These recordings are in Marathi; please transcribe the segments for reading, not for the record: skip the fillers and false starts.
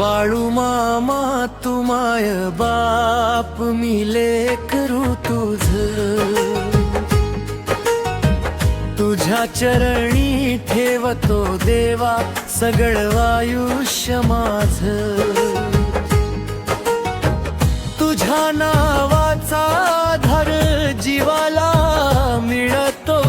बाळू मामा तू माय बाप मी लेकरू तुझ, तुझ्या चरणी ठेवतो देवा सगळं आयुष्य माझ, तुझ्या नावाचा आधार जीवाला मिळतो,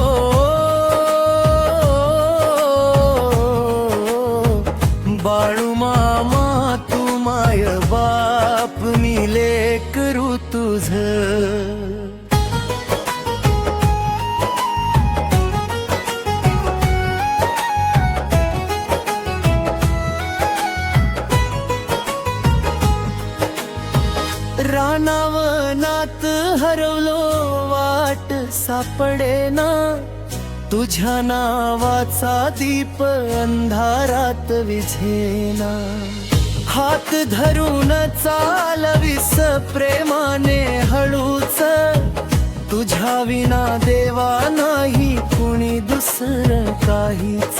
बाळू मामा तू माय बाप मी लेकरू तुझ. रानावनात हरवलो वाट सापडेना, तुझ्या नावाचा दीप अंधारात विझेना, हात धरून चालविस प्रेमाने हळूच, तुझ्या विना देवा नाही कुणी दुसरं काहीच.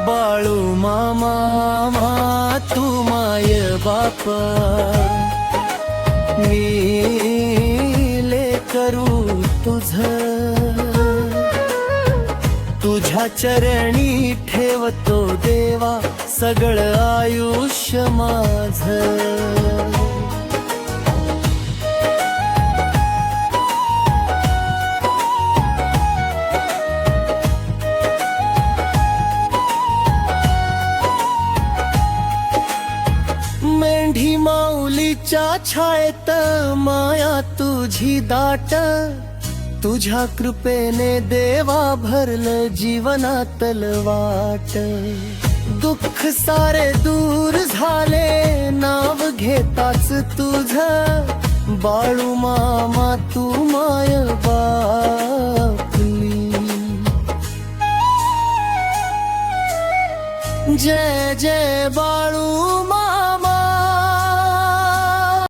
बाळू मामा तू माय बाप मी लेकरू तुझ, तुझ्या चरणी ठेवतो देवा सगळं आयुष्य माझ. मेंढी माऊलीच्या छायेत माया तुझी दाट, तुझ्या कृपेने देवा भरलं जीवनातल वाट, दुःख सारे दूर झाले नाव घेताच तुझ, बाळू मामा तू माय बापली. जय जय बाळू